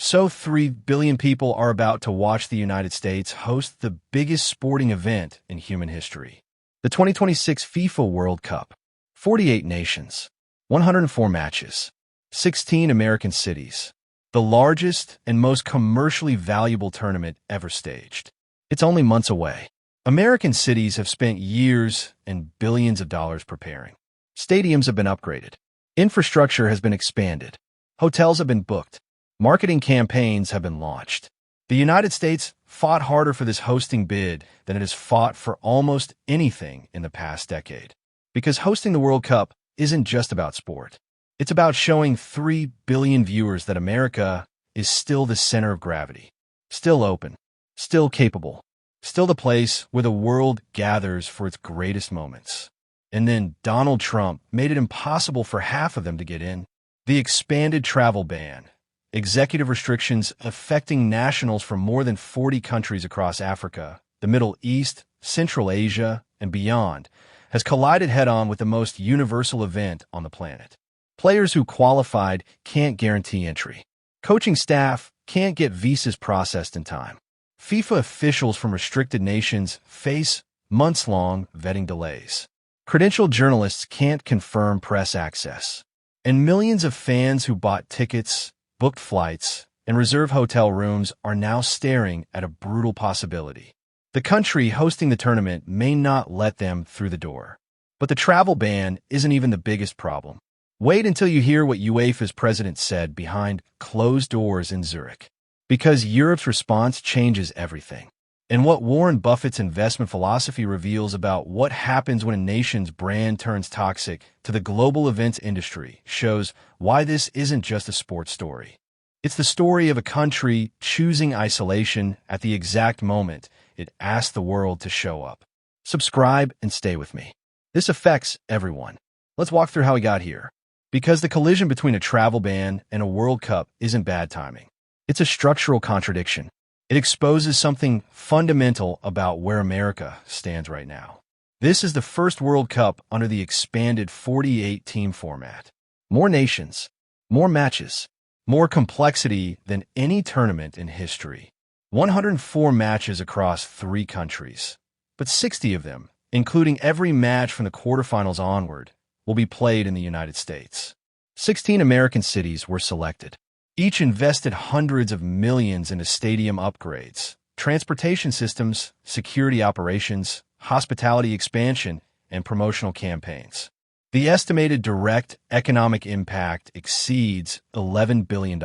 So 3 billion people are about to watch the United States host the biggest sporting event in human history. The 2026 FIFA World Cup. 48 nations, 104 matches, 16 American cities. The largest and most commercially valuable tournament ever staged. It's only months away. American cities have spent years and billions of dollars preparing. Stadiums have been upgraded. Infrastructure has been expanded. Hotels have been booked. Marketing campaigns have been launched. The United States fought harder for this hosting bid than it has fought for almost anything in the past decade. Because hosting the World Cup isn't just about sport. It's about showing 3 billion viewers that America is still the center of gravity, still open, still capable, still the place where the world gathers for its greatest moments. And then Donald Trump made it impossible for half of them to get in. The expanded travel ban, executive restrictions affecting nationals from more than 40 countries across Africa, the Middle East, Central Asia, and beyond, has collided head-on with the most universal event on the planet. Players who qualified can't guarantee entry. Coaching staff can't get visas processed in time. FIFA officials from restricted nations face months-long vetting delays. Credentialed journalists can't confirm press access. And millions of fans who bought tickets, booked flights, and reserved hotel rooms are now staring at a brutal possibility. The country hosting the tournament may not let them through the door. But the travel ban isn't even the biggest problem. Wait until you hear what UEFA's president said behind closed doors in Zurich. Because Europe's response changes everything. And what Warren Buffett's investment philosophy reveals about what happens when a nation's brand turns toxic to the global events industry shows why this isn't just a sports story. It's the story of a country choosing isolation at the exact moment it asked the world to show up. Subscribe and stay with me. This affects everyone. Let's walk through how we got here. Because the collision between a travel ban and a World Cup isn't bad timing. It's a structural contradiction. It exposes something fundamental about where America stands right now. This is the first World Cup under the expanded 48-team format. More nations, more matches, more complexity than any tournament in history. 104 matches across 3 countries, but 60 of them, including every match from the quarterfinals onward, will be played in the United States. 16 American cities were selected. Each invested hundreds of millions into stadium upgrades, transportation systems, security operations, hospitality expansion, and promotional campaigns. The estimated direct economic impact exceeds $11 billion.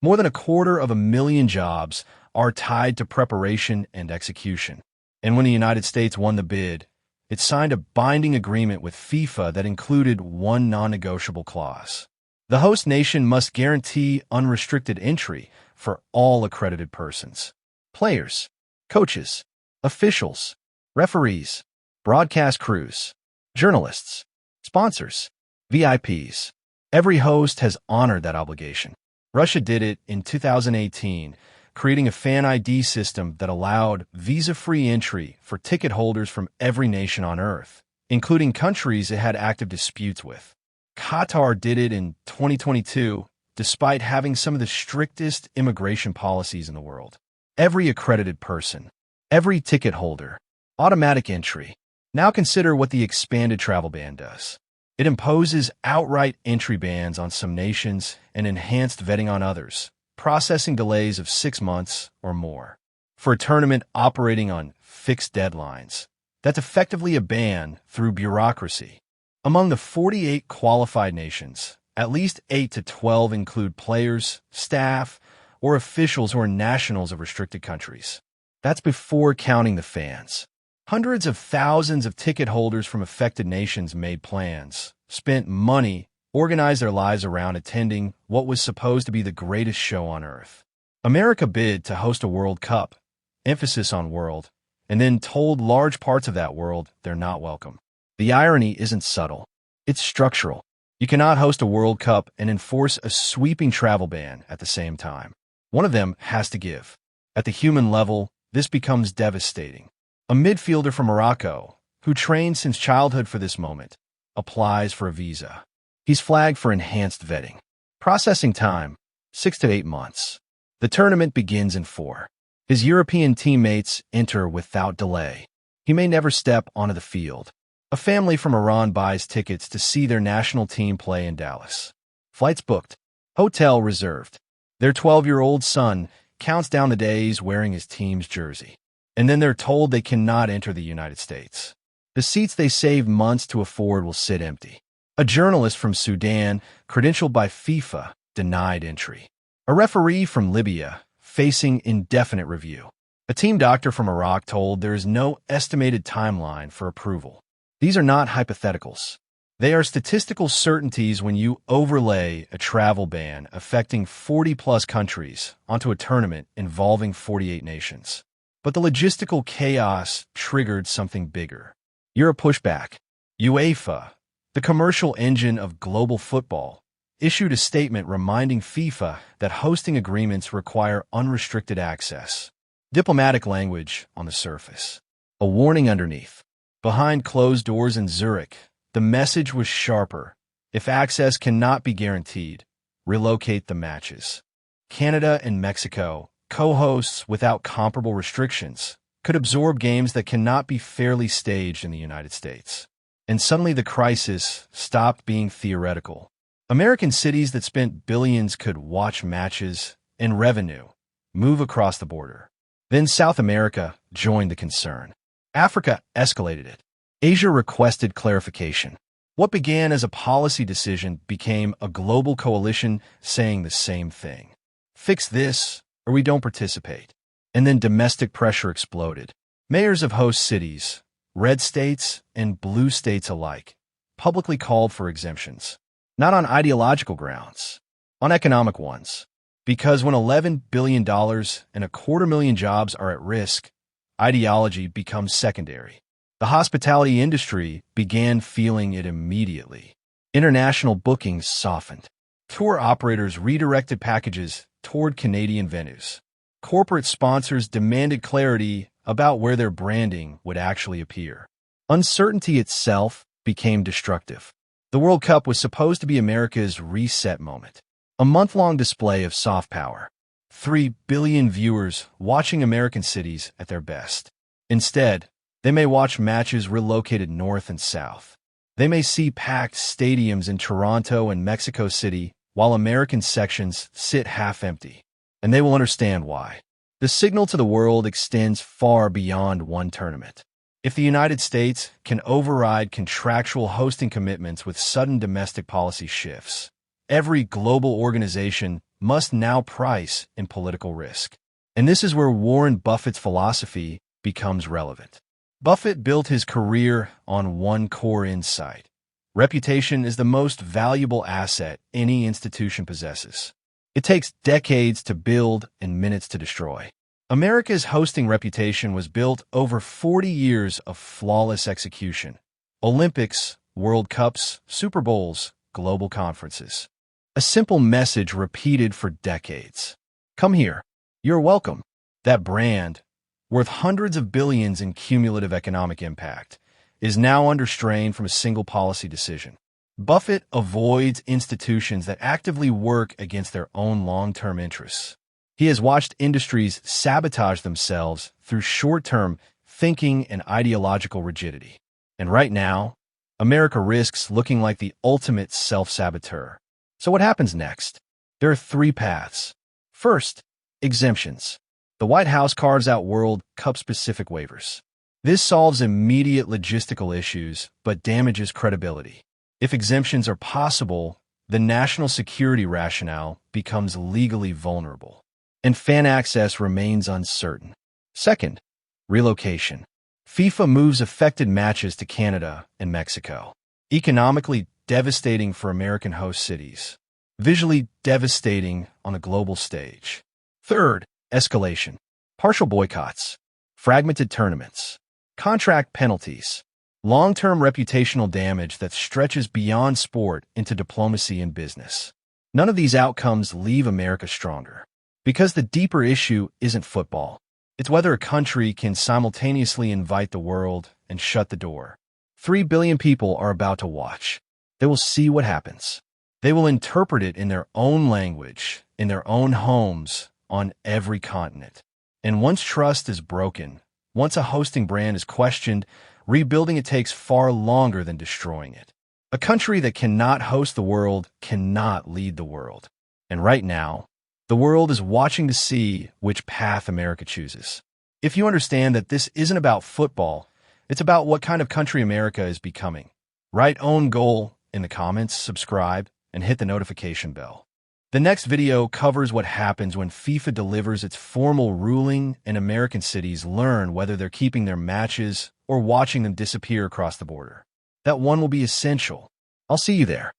More than 250,000 jobs are tied to preparation and execution. And when the United States won the bid, it signed a binding agreement with FIFA that included one non-negotiable clause. The host nation must guarantee unrestricted entry for all accredited persons. Players, coaches, officials, referees, broadcast crews, journalists, sponsors, VIPs. Every host has honored that obligation. Russia did it in 2018, creating a fan ID system that allowed visa-free entry for ticket holders from every nation on Earth, including countries it had active disputes with. Qatar did it in 2022, despite having some of the strictest immigration policies in the world. Every accredited person, every ticket holder, automatic entry. Now consider what the expanded travel ban does. It imposes outright entry bans on some nations and enhanced vetting on others, processing delays of 6 months or more. For a tournament operating on fixed deadlines, that's effectively a ban through bureaucracy. Among the 48 qualified nations, at least 8 to 12 include players, staff, or officials who are nationals of restricted countries. That's before counting the fans. Hundreds of thousands of ticket holders from affected nations made plans, spent money, organized their lives around attending what was supposed to be the greatest show on Earth. America bid to host a World Cup, emphasis on world, and then told large parts of that world they're not welcome. The irony isn't subtle. It's structural. You cannot host a World Cup and enforce a sweeping travel ban at the same time. One of them has to give. At the human level, this becomes devastating. A midfielder from Morocco, who trained since childhood for this moment, applies for a visa. He's flagged for enhanced vetting. Processing time, 6 to 8 months. The tournament begins in 4. His European teammates enter without delay. He may never step onto the field. A family from Iran buys tickets to see their national team play in Dallas. Flights booked. Hotel reserved. Their 12-year-old son counts down the days wearing his team's jersey. And then they're told they cannot enter the United States. The seats they saved months to afford will sit empty. A journalist from Sudan, credentialed by FIFA, denied entry. A referee from Libya, facing indefinite review. A team doctor from Iraq told there is no estimated timeline for approval. These are not hypotheticals. They are statistical certainties when you overlay a travel ban affecting 40-plus countries onto a tournament involving 48 nations. But the logistical chaos triggered something bigger. Europe pushback. UEFA, the commercial engine of global football, issued a statement reminding FIFA that hosting agreements require unrestricted access. Diplomatic language on the surface. A warning underneath. Behind closed doors in Zurich, the message was sharper. If access cannot be guaranteed, relocate the matches. Canada and Mexico, co-hosts without comparable restrictions, could absorb games that cannot be fairly staged in the United States. And suddenly the crisis stopped being theoretical. American cities that spent billions could watch matches and revenue move across the border. Then South America joined the concern. Africa escalated it. Asia requested clarification. What began as a policy decision became a global coalition saying the same thing. Fix this, or we don't participate. And then domestic pressure exploded. Mayors of host cities, red states and blue states alike, publicly called for exemptions. Not on ideological grounds, on economic ones. Because when $11 billion and 250,000 jobs are at risk, ideology becomes secondary. The hospitality industry began feeling it immediately. International bookings softened. Tour operators redirected packages toward Canadian venues. Corporate sponsors demanded clarity about where their branding would actually appear. Uncertainty itself became destructive. The World Cup was supposed to be America's reset moment. A month-long display of soft power. 3 billion viewers watching American cities at their best. Instead, they may watch matches relocated north and south. They may see packed stadiums in Toronto and Mexico City while American sections sit half empty. And they will understand why. The signal to the world extends far beyond one tournament. If the United States can override contractual hosting commitments with sudden domestic policy shifts, every global organization must now price in political risk. And this is where Warren Buffett's philosophy becomes relevant. Buffett built his career on one core insight. Reputation is the most valuable asset any institution possesses. It takes decades to build and minutes to destroy. America's hosting reputation was built over 40 years of flawless execution. Olympics, World Cups, Super Bowls, global conferences. A simple message repeated for decades. Come here. You're welcome. That brand, worth hundreds of billions in cumulative economic impact, is now under strain from a single policy decision. Buffett avoids institutions that actively work against their own long-term interests. He has watched industries sabotage themselves through short-term thinking and ideological rigidity. And right now, America risks looking like the ultimate self-saboteur. So what happens next? There are 3 paths. First, exemptions. The White House carves out World Cup-specific waivers. This solves immediate logistical issues, but damages credibility. If exemptions are possible, the national security rationale becomes legally vulnerable, and fan access remains uncertain. Second, relocation. FIFA moves affected matches to Canada and Mexico. Economically devastating for American host cities. Visually devastating on a global stage. Third, escalation. Partial boycotts. Fragmented tournaments. Contract penalties. Long-term reputational damage that stretches beyond sport into diplomacy and business. None of these outcomes leave America stronger. Because the deeper issue isn't football. It's whether a country can simultaneously invite the world and shut the door. 3 billion people are about to watch. They will see what happens. They will interpret it in their own language, in their own homes, on every continent. And once trust is broken, once a hosting brand is questioned, rebuilding it takes far longer than destroying it. A country that cannot host the world cannot lead the world. And right now, the world is watching to see which path America chooses. If you understand that this isn't about football, it's about what kind of country America is becoming. Write own goal in the comments, subscribe, and hit the notification bell. The next video covers what happens when FIFA delivers its formal ruling and American cities learn whether they're keeping their matches or watching them disappear across the border. That one will be essential. I'll see you there.